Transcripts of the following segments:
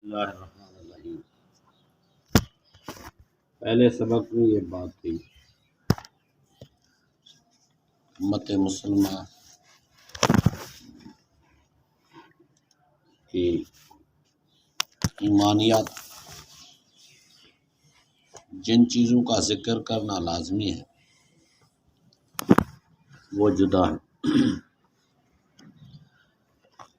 اللہ الرحمن الرحیم۔ پہلے سبق میں یہ بات تھی، امت مسلمہ کی ایمانیات جن چیزوں کا ذکر کرنا لازمی ہے وہ جدا ہے،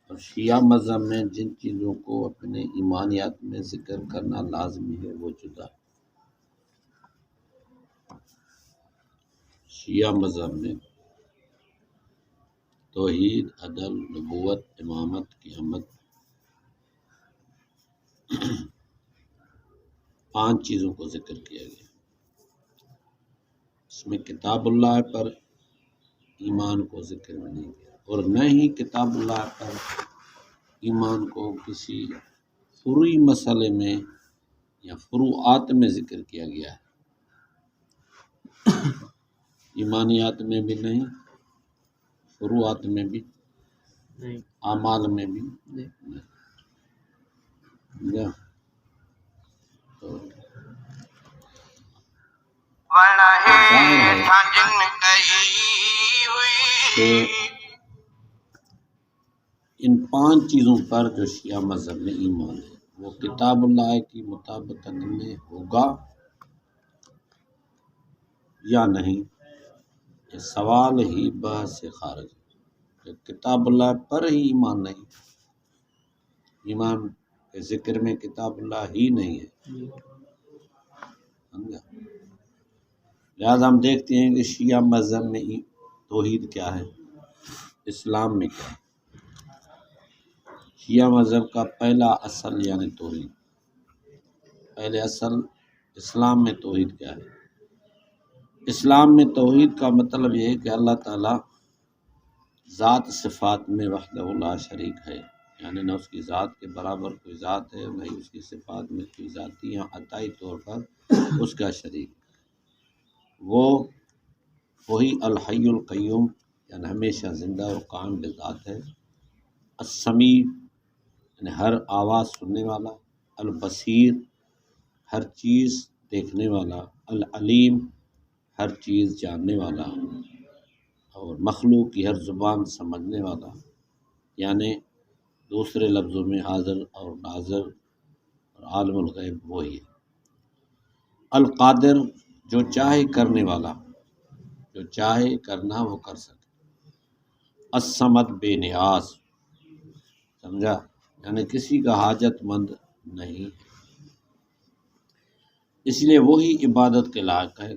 اور شیعہ مذہب میں جن چیزوں کو اپنے ایمانیات میں ذکر کرنا لازمی ہے وہ جدا ہے۔ شیعہ مذہب میں توحید، عدل، نبوت، امامت، قیامت، 5 چیزوں کو ذکر کیا گیا۔ اس میں کتاب اللہ پر ایمان کو ذکر میں نہیں کیا، اور نہ ہی کتاب اللہ پر ایمان کو کسی فروعی مسئلے میں یا فروعات میں ذکر کیا گیا ہے۔ ایمانیات میں بھی نہیں، فروعات میں بھی نہیں، اعمال میں بھی نہیں۔ تو کہ ان 5 چیزوں پر جو شیعہ مذہب میں ایمان ہے وہ کتاب اللہ کی مطابقت میں ہوگا یا نہیں، یہ سوال ہی بحث سے خارج ہے۔ کہ کتاب اللہ پر ہی ایمان نہیں، ایمان کے ذکر میں کتاب اللہ ہی نہیں ہے، سمجھا؟ لہذا ہم دیکھتے ہیں کہ شیعہ مذہب میں توحید کیا ہے، اسلام میں کیا ہے۔ شیعہ مذہب کا پہلا اصل یعنی توحید، پہلے اصل اسلام میں توحید کیا ہے؟ اسلام میں توحید کا مطلب یہ ہے کہ اللہ تعالیٰ ذات صفات میں وحدہ لا شریک ہے، یعنی نہ اس کی ذات کے برابر کوئی ذات ہے، نہ ہی اس کی صفات میں کوئی ذاتی یا عطائی طور پر اس کا شریک۔ وہی الحی القیوم یعنی ہمیشہ زندہ اور قائم بذات ہے، السمیع یعنی ہر آواز سننے والا، البصیر ہر چیز دیکھنے والا، العلیم ہر چیز جاننے والا، اور مخلوق کی ہر زبان سمجھنے والا، یعنی دوسرے لفظوں میں حاضر اور ناظر اور عالم الغیب وہی ہے۔ القادر جو چاہے کرنے والا، جو چاہے کرنا وہ کر سکے۔ الصمد بے نیاز، سمجھا؟ یعنی کسی کا حاجت مند نہیں ہے، اس لیے وہی عبادت کے لائق ہے،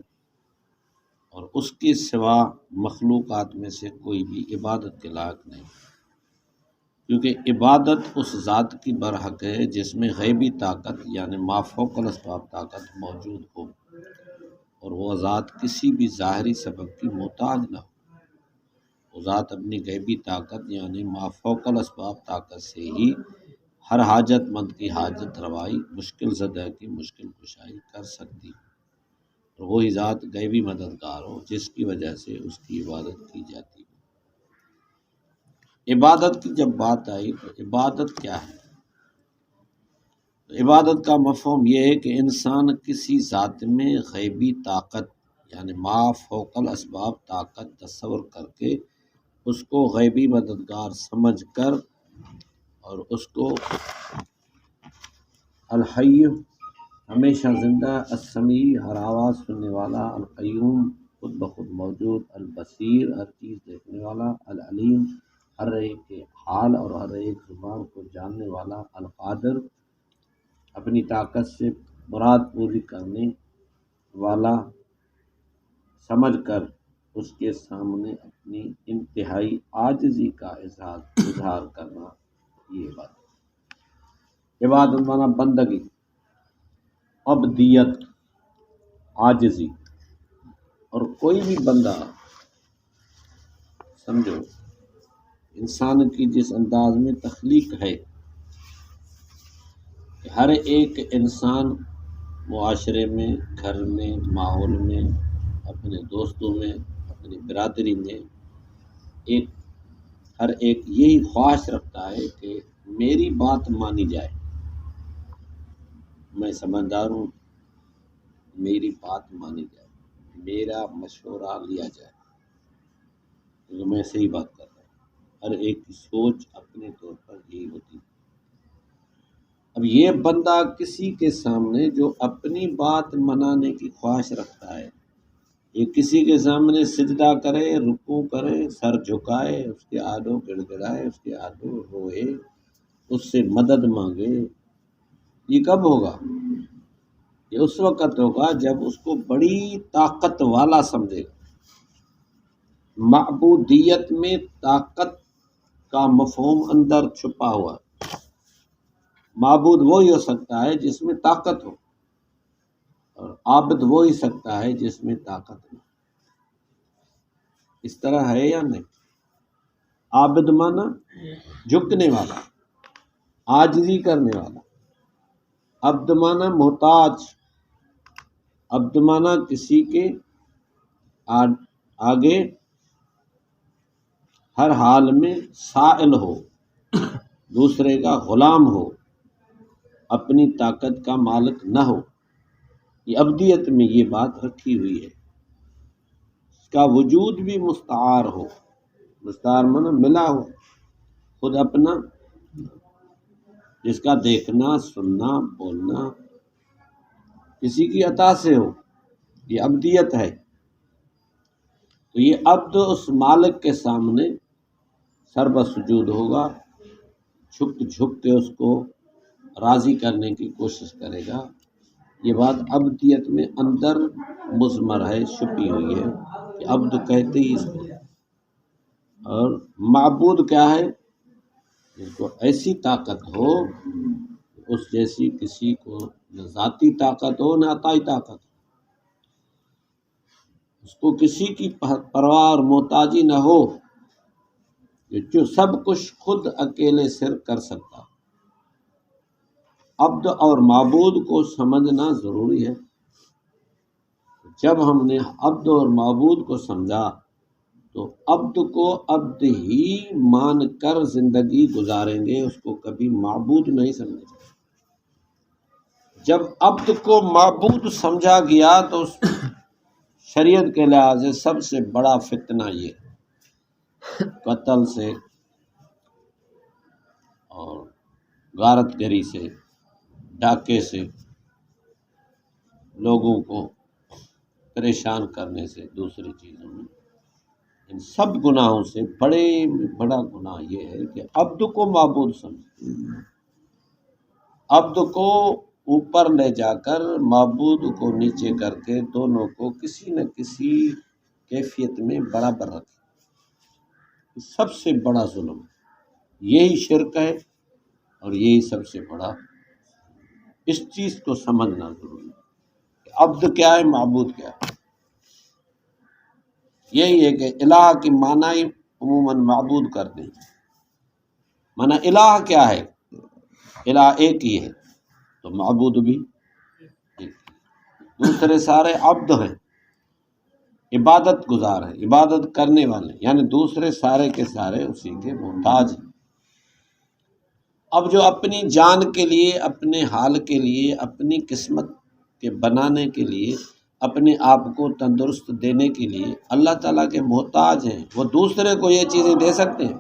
اور اس کے سوا مخلوقات میں سے کوئی بھی عبادت کے لائق نہیں، کیونکہ عبادت اس ذات کی برحق ہے جس میں غیبی طاقت یعنی ما فوق الاسباب طاقت موجود ہو، اور وہ ذات کسی بھی ظاہری سبب کی محتاج نہ ہو۔ وہ ذات اپنی غیبی طاقت یعنی ما فوق الاسباب طاقت سے ہی ہر حاجت مند کی حاجت روائی، مشکل زدہ کی مشکل کشائی کر سکتی، اور وہی ذات غیبی مددگار ہو جس کی وجہ سے اس کی عبادت کی جاتی ہے۔ عبادت کی جب بات آئی تو عبادت کیا ہے؟ عبادت کا مفہوم یہ ہے کہ انسان کسی ذات میں غیبی طاقت یعنی ما فوق الاسباب طاقت تصور کر کے اس کو غیبی مددگار سمجھ کر، اور اس کو الحی ہمیشہ زندہ، السمیع ہر آواز سننے والا، القیوم خود بخود موجود، البصیر ہر چیز دیکھنے والا، العلیم ہر ایک کے حال اور ہر ایک زبان کو جاننے والا، القادر اپنی طاقت سے مراد پوری کرنے والا، سمجھ کر اس کے سامنے اپنی انتہائی عاجزی کا اظہار کرنا، یہ بات ہے۔ عبادت معنی بندگی، عبدیت، عاجزی، اور کوئی بھی بندہ سمجھو انسان کی جس انداز میں تخلیق ہے کہ ہر ایک انسان معاشرے میں، گھر میں، ماحول میں، اپنے دوستوں میں، اپنی برادری میں ہر ایک یہی خواہش رکھتا ہے کہ میری بات مانی جائے، میں سمجھدار ہوں، میری بات مانی جائے، میرا مشورہ لیا جائے، کیونکہ میں صحیح بات کر رہا ہوں۔ ہر ایک کی سوچ اپنے طور پر یہی ہوتی ہے۔ اب یہ بندہ کسی کے سامنے جو اپنی بات منانے کی خواہش رکھتا ہے، یہ کسی کے سامنے سجدہ کرے، رکوع کرے، سر جھکائے، اس کے آدھو گڑ گڑائے، اس کے آدھو روئے، اس سے مدد مانگے، یہ کب ہوگا؟ یہ اس وقت ہوگا جب اس کو بڑی طاقت والا سمجھے گا۔ معبودیت میں طاقت کا مفہوم اندر چھپا ہوا ہے۔ معبود وہی ہو سکتا ہے جس میں طاقت ہو، اور عابد وہی سکتا ہے جس میں طاقت نہ۔ اس طرح ہے یا نہیں؟ عابد مانا جھکنے والا، عاجزی کرنے والا، عبد مانا محتاج، عبد مانا کسی کے آگے ہر حال میں سائل ہو، دوسرے کا غلام ہو، اپنی طاقت کا مالک نہ ہو۔ یہ عبدیت میں یہ بات رکھی ہوئی ہے۔ اس کا وجود بھی مستعار ہو، مستعار مانا ملا ہو، خود اپنا، جس کا دیکھنا، سننا، بولنا کسی کی عطا سے ہو، یہ عبدیت ہے۔ تو یہ عبد اس مالک کے سامنے سر بسجود ہوگا، جھک جھک کے اس کو راضی کرنے کی کوشش کرے گا۔ یہ بات عبدیت میں اندر مضمر ہے، چھپی ہوئی ہے، کہ عبد کہتے ہی اس کو۔ اور معبود کیا ہے؟ جس کو ایسی طاقت ہو، اس جیسی کسی کو نہ ذاتی طاقت ہو نہ عطائی طاقت ہو، اس کو کسی کی پرواہ اور محتاجی نہ ہو، جو سب کچھ خود اکیلے سر کر سکتا۔ عبد اور معبود کو سمجھنا ضروری ہے۔ جب ہم نے عبد اور معبود کو سمجھا تو عبد کو عبد ہی مان کر زندگی گزاریں گے، اس کو کبھی معبود نہیں سمجھیں گے۔ جب عبد کو معبود سمجھا گیا تو اس شریعت کے لحاظ سے سب سے بڑا فتنہ یہ قتل سے اور غارت گری سے، ڈاکے سے، لوگوں کو پریشان کرنے سے، دوسری چیزوں میں، ان سب گناہوں سے بڑا گناہ یہ ہے کہ عبد کو معبود سمجھے، عبد کو اوپر لے جا کر معبود کو نیچے کر کے دونوں کو کسی نہ کسی کیفیت میں برابر رکھے۔ سب سے بڑا ظلم یہی شرک ہے، اور یہی سب سے بڑا، اس چیز کو سمجھنا ضروری ہے کہ عبد کیا ہے، معبود کیا ہے۔ یہی ہے کہ الہ کی معنی عموماً معبود کرتے ہیں۔ معنی الہ کیا ہے؟ الہ ایک ہی ہے، تو معبود بھی ایک۔ دوسرے سارے عبد ہیں، عبادت گزار ہیں، عبادت کرنے والے، یعنی دوسرے سارے کے سارے اسی کے محتاج ہیں۔ اب جو اپنی جان کے لیے، اپنے حال کے لیے، اپنی قسمت کے بنانے کے لیے، اپنے آپ کو تندرست دینے کے لیے اللہ تعالیٰ کے محتاج ہیں، وہ دوسرے کو یہ چیزیں دے سکتے ہیں؟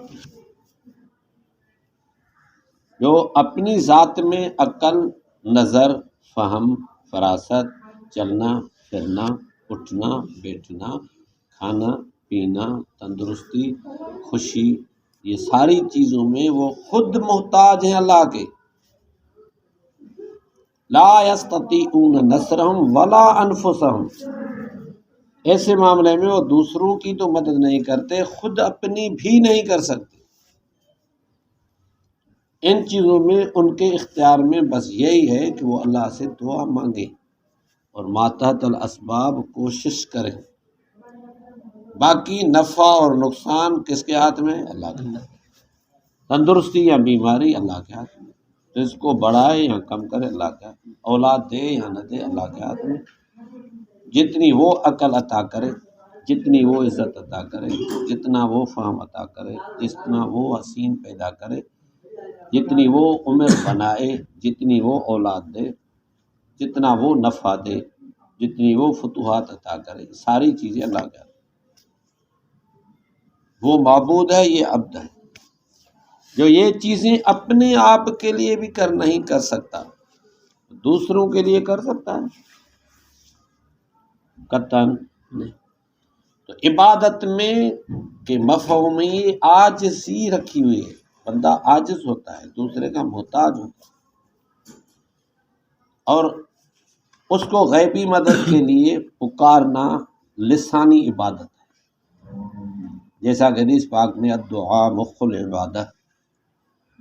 جو اپنی ذات میں عقل، نظر، فہم، فراست، چلنا پھرنا، اٹھنا بیٹھنا، کھانا پینا، تندرستی، خوشی، یہ ساری چیزوں میں وہ خود محتاج ہیں اللہ کے۔ لا یستطیعون نصرہم ولا انفسہم، ایسے معاملے میں وہ دوسروں کی تو مدد نہیں کرتے، خود اپنی بھی نہیں کر سکتے۔ ان چیزوں میں ان کے اختیار میں بس یہی ہے کہ وہ اللہ سے دعا مانگے اور ماتحت الاسباب کوشش کریں۔ باقی نفع اور نقصان کس کے ہاتھ میں؟ اللہ کے ہاتھ۔ تندرستی یا بیماری اللہ کے ہاتھ میں، رزق کو بڑھائے یا کم کرے اللہ کے ہاتھ میں، اولاد دے یا نہ دے اللہ کے ہاتھ میں، جتنی وہ عقل عطا کرے، جتنی وہ عزت عطا کرے، جتنا وہ فہم عطا کرے، جتنا وہ حسین پیدا کرے، جتنی وہ عمر بنائے، جتنی وہ اولاد دے، جتنا وہ نفع دے، جتنی وہ فتوحات عطا کرے، ساری چیزیں اللہ کا، وہ معبود ہے، یہ عبد ہے۔ جو یہ چیزیں اپنے آپ کے لیے بھی نہیں کر سکتا، دوسروں کے لیے کر سکتا ہے؟ قطعاً نہیں۔ تو عبادت میں کہ مفہوم میں یہ عاجزی رکھی ہوئی ہے، بندہ عاجز ہوتا ہے، دوسرے کا محتاج ہوتا ہے، اور اس کو غیبی مدد کے لیے پکارنا لسانی عبادت ہے، جیسا کہ حدیث پاک میں الدعاء مخ العبادہ،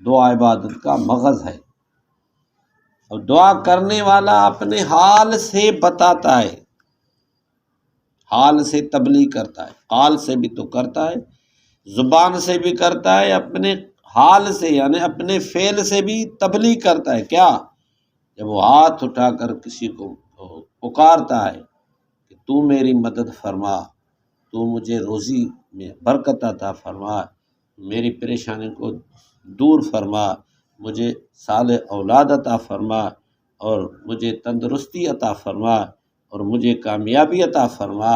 دعا عبادت کا مغز ہے، اور دعا کرنے والا اپنے حال سے بتاتا ہے، حال سے تبلیغ کرتا ہے، قال سے بھی تو کرتا ہے، زبان سے بھی کرتا ہے، اپنے حال سے یعنی اپنے فعل سے بھی تبلیغ کرتا ہے۔ کیا؟ جب وہ ہاتھ اٹھا کر کسی کو پکارتا ہے کہ تو میری مدد فرما، تو مجھے روزی میں برکت عطا فرما، میری پریشانی کو دور فرما، مجھے صالح اولاد عطا فرما، اور مجھے تندرستی عطا فرما، اور مجھے کامیابی عطا فرما،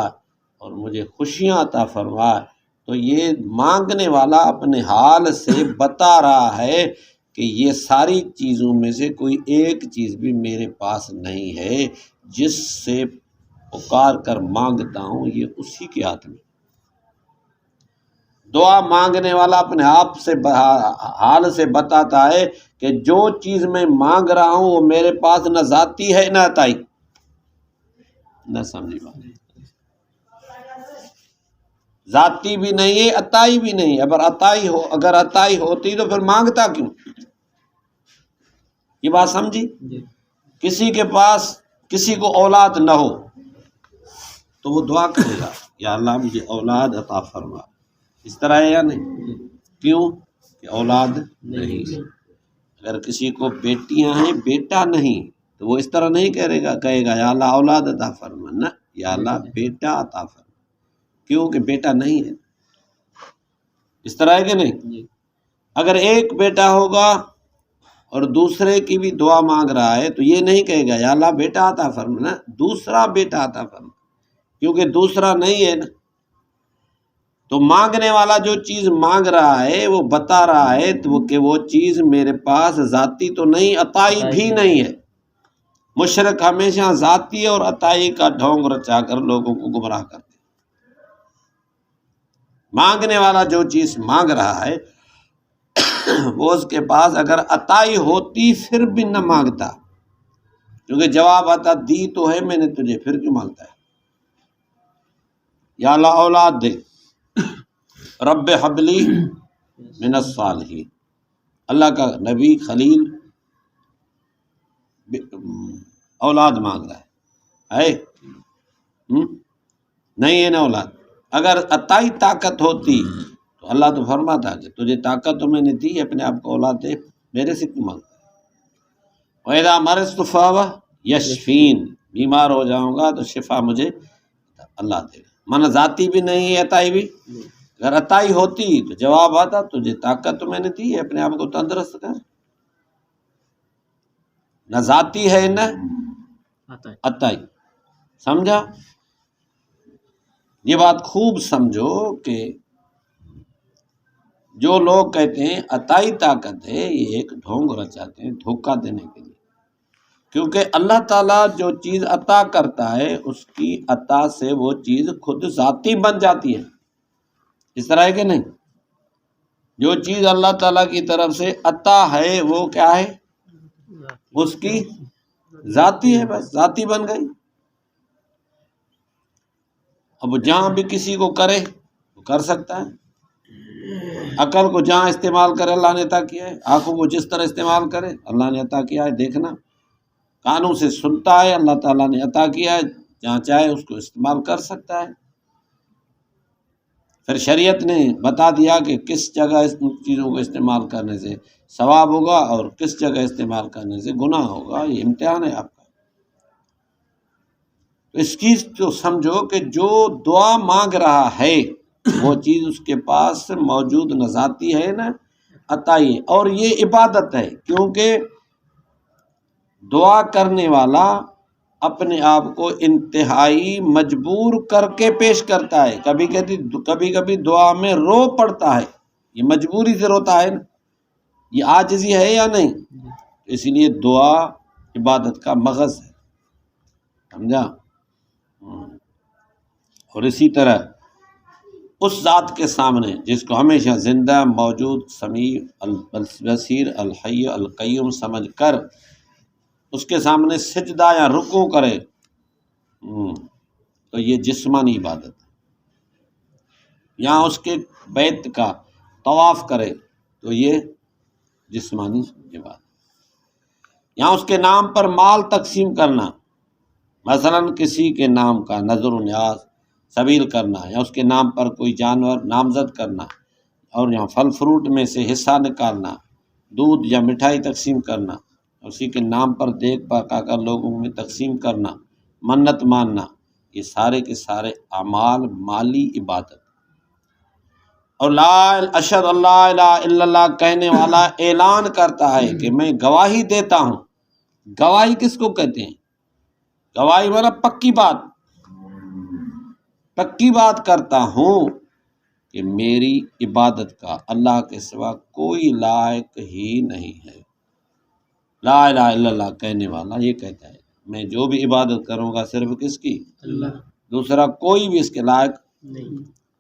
اور مجھے خوشیاں عطا فرما، تو یہ مانگنے والا اپنے حال سے بتا رہا ہے کہ یہ ساری چیزوں میں سے کوئی ایک چیز بھی میرے پاس نہیں ہے، جس سے پکار کر مانگتا ہوں یہ اسی کے ہاتھ میں۔ دعا مانگنے والا اپنے آپ سے حال سے بتاتا ہے کہ جو چیز میں مانگ رہا ہوں وہ میرے پاس نہ ذاتی ہے نہ عطائی، نہ سمجھی بات، ذاتی بھی نہیں ہے، عطائی بھی نہیں ہے۔ اگر عطائی ہوتی تو پھر مانگتا کیوں؟ یہ بات سمجھی؟ کسی کے پاس کسی کو اولاد نہ ہو تو وہ دعا کرے گا یا اللہ مجھے اولاد عطا فرما، اس طرح ہے یا نہیں؟ کیوں کہ اولاد نہیں ہے۔ اگر کسی کو بیٹیاں ہیں بیٹا نہیں تو وہ اس طرح نہیں کہے گا یا اللہ اولاد عطا فرما، نہ، یا اللہ بیٹا عطا فرما، کیوں کہ بیٹا نہیں ہے۔ اس طرح ہے کہ نہیں؟ اگر ایک بیٹا ہوگا اور دوسرے کی بھی دعا مانگ رہا ہے تو یہ نہیں کہے گا یا اللہ بیٹا عطا فرما، نہ، دوسرا بیٹا عطا فرما، کیونکہ دوسرا نہیں ہے نا۔ تو مانگنے والا جو چیز مانگ رہا ہے وہ بتا رہا ہے کہ وہ چیز میرے پاس ذاتی تو نہیں، عطائی بھی نہیں ہے۔ مشرک ہمیشہ ذاتی اور عطائی کا ڈھونگ رچا کر لوگوں کو گمراہ کرتے ہیں۔ مانگنے والا جو چیز مانگ رہا ہے وہ اس کے پاس اگر عطائی ہوتی پھر بھی نہ مانگتا، کیونکہ جواب آتا دی تو ہے میں نے تجھے، پھر کیوں مانگتا ہے؟ یا اللہ اولاد دے، رب حبلی من الصالحین، اللہ کا نبی خلیل اولاد مانگ رہا ہے نہیں ہے نا اولاد۔ اگر عطائی طاقت ہوتی تو اللہ تو فرماتا کہ تجھے طاقت تو میں نے دی، اپنے آپ کو اولاد دے، میرے سے کیوں مانگتا ہے؟ وَإِذَا مَرِضْتُ فَهُوَ يَشْفِينِ، بیمار ہو جاؤں گا تو شفا مجھے اللہ دے گا۔ من ذاتی بھی نہیں ہے، عطائی بھی۔ اگر عطائی ہوتی تو جواب آتا تجھے طاقت تو میں نے دی ہے، اپنے آپ کو تندرست کر، نہ ذاتی ہے نہ عطائی۔ سمجھا؟ یہ بات خوب سمجھو کہ جو لوگ کہتے ہیں عطائی طاقت ہے، یہ ایک ڈھونگ رچاتے ہیں دھوکہ دینے کے لیے، کیونکہ اللہ تعالیٰ جو چیز عطا کرتا ہے اس کی عطا سے وہ چیز خود ذاتی بن جاتی ہے۔ اس طرح ہے کہ نہیں؟ جو چیز اللہ تعالیٰ کی طرف سے عطا ہے وہ کیا ہے؟ اس کی ذاتی ہے، بس ذاتی بن گئی۔ اب جہاں بھی کسی کو کرے وہ کر سکتا ہے۔ عقل کو جہاں استعمال کرے اللہ نے عطا کیا ہے، آنکھوں کو جس طرح استعمال کرے اللہ نے عطا کیا ہے دیکھنا، کانوں سے سنتا ہے اللہ تعالیٰ نے عطا کیا ہے، جہاں چاہے اس کو استعمال کر سکتا ہے۔ پھر شریعت نے بتا دیا کہ کس جگہ اس چیزوں کو استعمال کرنے سے ثواب ہوگا اور کس جگہ استعمال کرنے سے گناہ ہوگا، یہ امتحان ہے آپ کا۔ اس چیز کو سمجھو کہ جو دعا مانگ رہا ہے وہ چیز اس کے پاس موجود نہ ذاتی ہے نہ عطائی ہے، اور یہ عبادت ہے، کیونکہ دعا کرنے والا اپنے آپ کو انتہائی مجبور کر کے پیش کرتا ہے، کبھی کبھی دعا میں رو پڑتا ہے، یہ مجبوری سے روتا ہے نا، یہ عاجزی ہے یا نہیں؟ اس لیے دعا عبادت کا مغز ہے، سمجھا؟ اور اسی طرح اس ذات کے سامنے جس کو ہمیشہ زندہ، موجود، سمیع، البصیر، الحی، القیوم سمجھ کر اس کے سامنے سجدہ یا رکوع کرے تو یہ جسمانی عبادت ہے، یا اس کے بیت کا طواف کرے تو یہ جسمانی عبادت، یا اس کے نام پر مال تقسیم کرنا، مثلا کسی کے نام کا نذر و نیاز سبیل کرنا، یا اس کے نام پر کوئی جانور نامزد کرنا، اور یہاں پھل فروٹ میں سے حصہ نکالنا، دودھ یا مٹھائی تقسیم کرنا، اسی کے نام پر دیکھ پکا کر لوگوں میں تقسیم کرنا، منت ماننا، یہ سارے کے سارے اعمال مالی عبادت۔ اور اشہد اللہ الہ الا اللہ کہنے والا اعلان کرتا ہے کہ میں گواہی دیتا ہوں۔ گواہی کس کو کہتے ہیں؟ گواہی مانا پکی بات، پکی بات کرتا ہوں کہ میری عبادت کا اللہ کے سوا کوئی لائق ہی نہیں ہے۔ لا الہ الا اللہ کہنے والا یہ کہتا ہے میں جو بھی عبادت کروں گا صرف کس کی؟ اللہ، دوسرا کوئی بھی اس کے لائق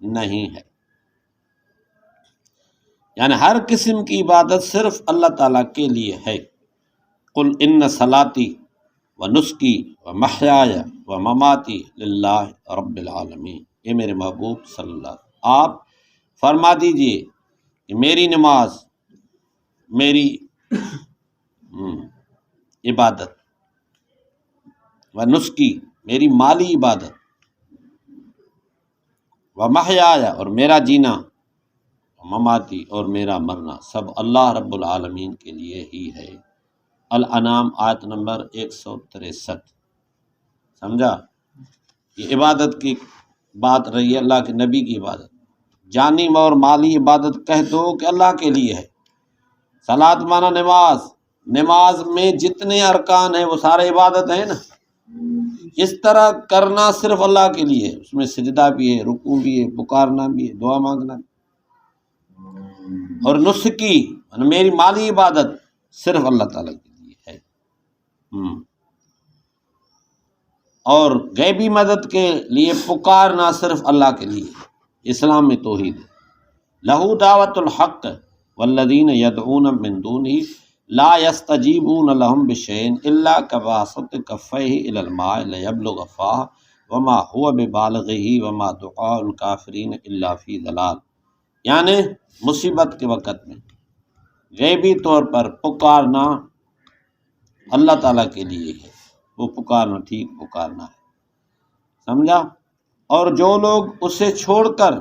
نہیں ہے۔ یعنی ہر قسم کی عبادت صرف اللہ تعالیٰ کے لیے ہے۔ قل ان صلاتی و نسکی و محیای و مماتی للہ رب العالمین، اے میرے محبوب صلی اللہ علیہ وسلم آپ فرما دیجئے کہ میری نماز، میری عبادت، و نسکی میری مالی عبادت، و محیای اور میرا جینا، مماتی اور میرا مرنا سب اللہ رب العالمین کے لیے ہی ہے۔ الانعام آیت نمبر 163۔ سمجھا؟ یہ عبادت کی بات رہی ہے، اللہ کے نبی کی عبادت۔ جانی اور مالی عبادت کہہ دو کہ اللہ کے لیے ہے۔ صلاۃ مانا نماز، نماز میں جتنے ارکان ہیں وہ سارے عبادت ہیں نا، اس طرح کرنا صرف اللہ کے لیے ہے، اس میں سجدہ بھی ہے، رکوع بھی ہے، پکارنا بھی ہے، دعا مانگنا بھی۔ اور نسکی میری مالی عبادت صرف اللہ تعالیٰ کے لیے ہے۔ اور غیبی مدد کے لیے پکارنا صرف اللہ کے لیے، اسلام میں توحید ہے۔ لہو دعوت الحق والذین یدعون من دونہ لا یستجیبون لهم بشیء الا کباسط کفیہ الی الماء لیبلغ فاہ وما هو ببالغہ وما دعاء الکافرین الا فی ضلال۔ یعنی مصیبت کے وقت میں غیبی طور پر پکارنا اللہ تعالیٰ کے لیے ہے، وہ پکارنا ٹھیک پکارنا ہے، سمجھا؟ اور جو لوگ اسے چھوڑ کر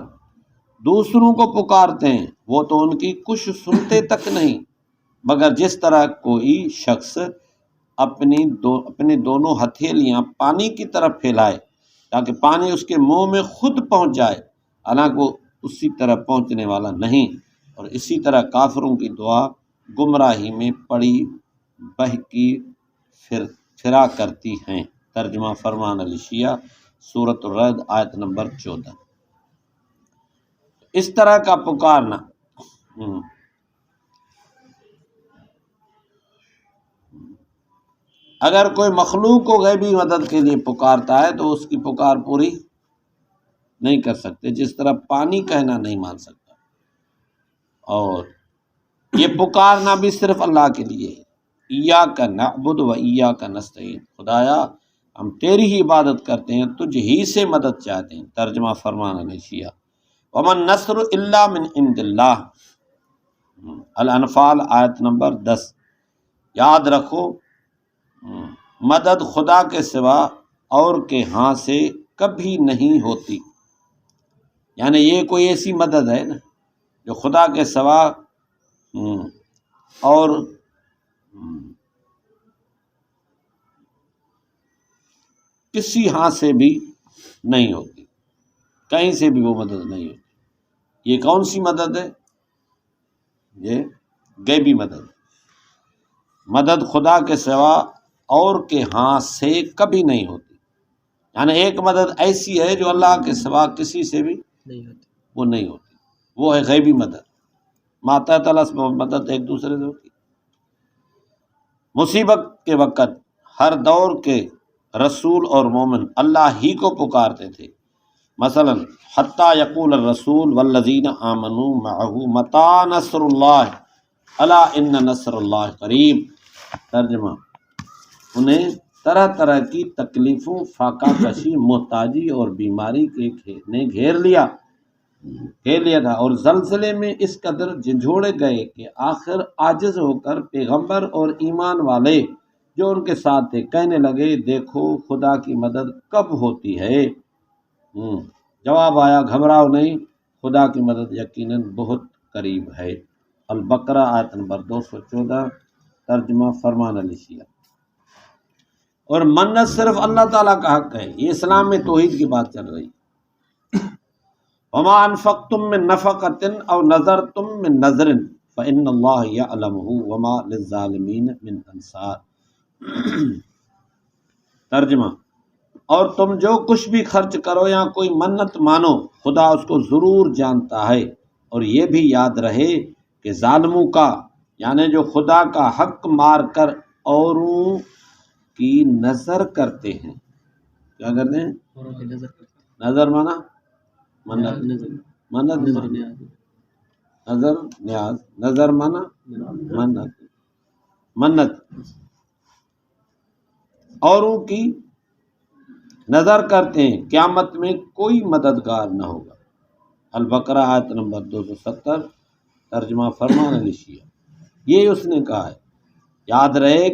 دوسروں کو پکارتے ہیں وہ تو ان کی کچھ سنتے تک نہیں، مگر جس طرح کوئی شخص اپنے دونوں ہتھیلیاں پانی کی طرف پھیلائے تاکہ پانی اس کے منہ میں خود پہنچ جائے، حالانکہ وہ اسی طرح پہنچنے والا نہیں، اور اسی طرح کافروں کی دعا گمراہی میں پڑی بہکی پھرا کرتی ہیں۔ ترجمہ فرمان علی شیعہ، سورۃ الرعد آیت نمبر 14۔ اس طرح کا پکارنا اگر کوئی مخلوق کو غیبی مدد کے لیے پکارتا ہے تو اس کی پکار پوری نہیں کر سکتے، جس طرح پانی کہنا نہیں مان سکتا۔ اور یہ پکارنا بھی صرف اللہ کے لیے ہے۔ ایاک نعبد و ایاک نستعین، خدایا ہم تیری ہی عبادت کرتے ہیں، تجھ ہی سے مدد چاہتے ہیں۔ ترجمہ فرمان علی شیعہ، ومن نصر الا من عند اللہ، الانفال آیت نمبر 10۔ یاد رکھو مدد خدا کے سوا اور کے ہاں سے کبھی نہیں ہوتی، یعنی یہ کوئی ایسی مدد ہے نا جو خدا کے سوا اور کسی ہاں سے بھی نہیں ہوتی، کہیں سے بھی وہ مدد نہیں ہوتی۔ یہ کون سی مدد ہے؟ یہ غیبی مدد، مدد خدا کے سوا اور کے ہاتھ سے کبھی نہیں ہوتی، یعنی ایک مدد ایسی ہے جو اللہ کے سوا کسی سے بھی وہ نہیں ہوتی، وہ ہے غیبی مدد، ماتا تعالیٰ سے مدد ایک دوسرے سے ہوتی۔ مصیبت کے وقت ہر دور کے رسول اور مومن اللہ ہی کو پکارتے تھے، مثلا حتیٰ یقول الرسول والذین آمنوا معہ متی نصر اللہ الا ان نصر اللہ قریب۔ ترجمہ، انہیں طرح طرح کی تکلیفوں، فاقہ کشی، محتاجی اور بیماری نے گھیر لیا تھا، اور زلزلے میں اس قدر جھنجھوڑے گئے کہ آخر عاجز ہو کر پیغمبر اور ایمان والے جو ان کے ساتھ تھے کہنے لگے دیکھو خدا کی مدد کب ہوتی ہے۔ جواب آیا گھبراؤ نہیں، خدا کی مدد یقیناً بہت قریب ہے۔ البقرہ آیت نمبر 214۔ ترجمہ فرمان علی شیعہ۔ اور منت صرف اللہ تعالیٰ کا حق ہے، یہ اسلام میں توحید کی بات چل رہی ہے۔ وما انفقتم من نفقۃ او نذرتم من نذر فإن اللہ یعلمہ وما للظالمین من انصار۔ ترجمہ، اور تم جو کچھ بھی خرچ کرو یا کوئی منت مانو خدا اس کو ضرور جانتا ہے، اور یہ بھی یاد رہے کہ ظالموں کا یعنی جو خدا کا حق مار کر اوروں کی نظر کرتے ہیں، کیا کرتے ہیں؟ نظر مانا منت، منت نظر نیاز، نظر مانا منت، منت اوروں کی نظر کرتے ہیں، قیامت میں کوئی مددگار نہ ہوگا۔ البقرہ آیت نمبر 270۔ ترجمہ فرمان علی شیعہ۔ یہ اس نے کہا ہے، یاد رہے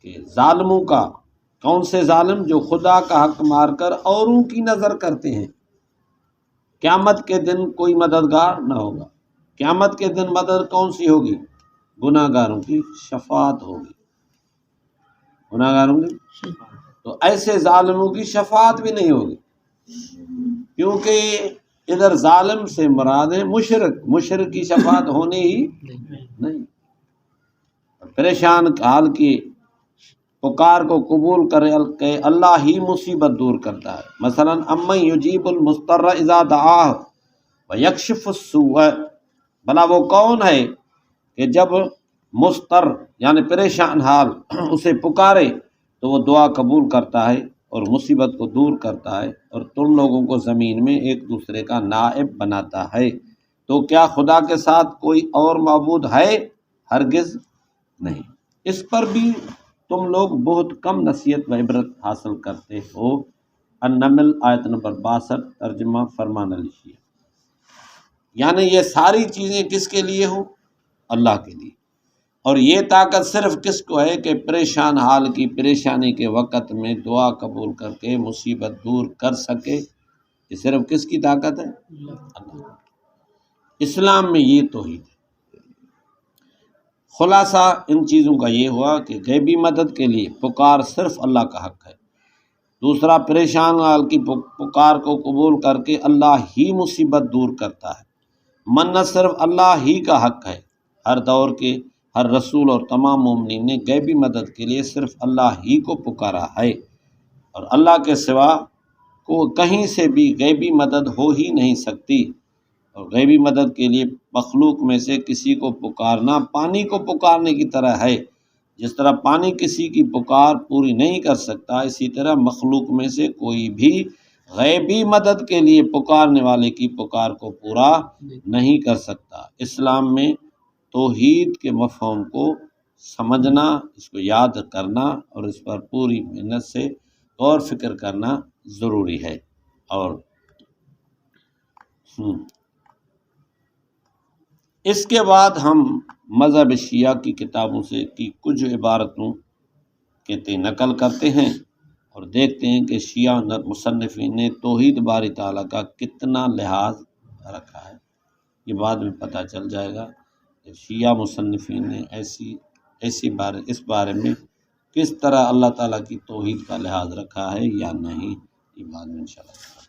کہ ظالموں کا، کون سے ظالم؟ جو خدا کا حق مار کر اوروں کی نظر کرتے ہیں، قیامت کے دن کوئی مددگار نہ ہوگا۔ قیامت کے دن مدد کون سی ہوگی؟ گناہ گاروں کی شفاعت ہوگی، گناہ گاروں کی، تو ایسے ظالموں کی شفاعت بھی نہیں ہوگی، کیونکہ ادھر ظالم سے مراد ہے مشرک کی شفاعت ہونے ہی نہیں۔ پریشان حال کی پکار کو قبول کر کے اللہ ہی مصیبت دور کرتا ہے۔ مثلا امن یجیب المضطر اذا دعاہ ویکشف السوء، بھلا وہ کون ہے کہ جب مضطر یعنی پریشان حال اسے پکارے تو وہ دعا قبول کرتا ہے اور مصیبت کو دور کرتا ہے، اور تم لوگوں کو زمین میں ایک دوسرے کا نائب بناتا ہے، تو کیا خدا کے ساتھ کوئی اور معبود ہے؟ ہرگز نہیں۔ اس پر بھی تم لوگ بہت کم نصیحت و عبرت حاصل کرتے ہو۔ النمل آیت نمبر 62۔ ترجمہ فرمان علی شیعہ۔ یعنی یہ ساری چیزیں کس کے لیے ہوں؟ اللہ کے لیے، اور یہ طاقت صرف کس کو ہے کہ پریشان حال کی پریشانی کے وقت میں دعا قبول کر کے مصیبت دور کر سکے، یہ صرف کس کی طاقت ہے؟ اللہ۔ اسلام میں یہ توحید ہے۔ خلاصہ ان چیزوں کا یہ ہوا کہ غیبی مدد کے لیے پکار صرف اللہ کا حق ہے، دوسرا پریشان حال کی پکار کو قبول کر کے اللہ ہی مصیبت دور کرتا ہے، منت صرف اللہ ہی کا حق ہے، ہر دور کے ہر رسول اور تمام مومنین نے غیبی مدد کے لیے صرف اللہ ہی کو پکارا ہے، اور اللہ کے سوا کو کہیں سے بھی غیبی مدد ہو ہی نہیں سکتی، اور غیبی مدد کے لیے مخلوق میں سے کسی کو پکارنا پانی کو پکارنے کی طرح ہے، جس طرح پانی کسی کی پکار پوری نہیں کر سکتا، اسی طرح مخلوق میں سے کوئی بھی غیبی مدد کے لیے پکارنے والے کی پکار کو پورا نہیں کر سکتا۔ اسلام میں توحید کے مفہوم کو سمجھنا، اس کو یاد کرنا اور اس پر پوری محنت سے غور فکر کرنا ضروری ہے۔ اور اس کے بعد ہم مذہب شیعہ کی کتابوں سے کی کچھ عبارتوں کے نقل کرتے ہیں اور دیکھتے ہیں کہ شیعہ مصنفین نے توحید باری تعالیٰ کا کتنا لحاظ رکھا ہے۔ یہ بعد میں پتہ چل جائے گا کہ شیعہ مصنفین نے اس بارے میں کس طرح اللہ تعالیٰ کی توحید کا لحاظ رکھا ہے یا نہیں، یہ بعد میں انشاءاللہ۔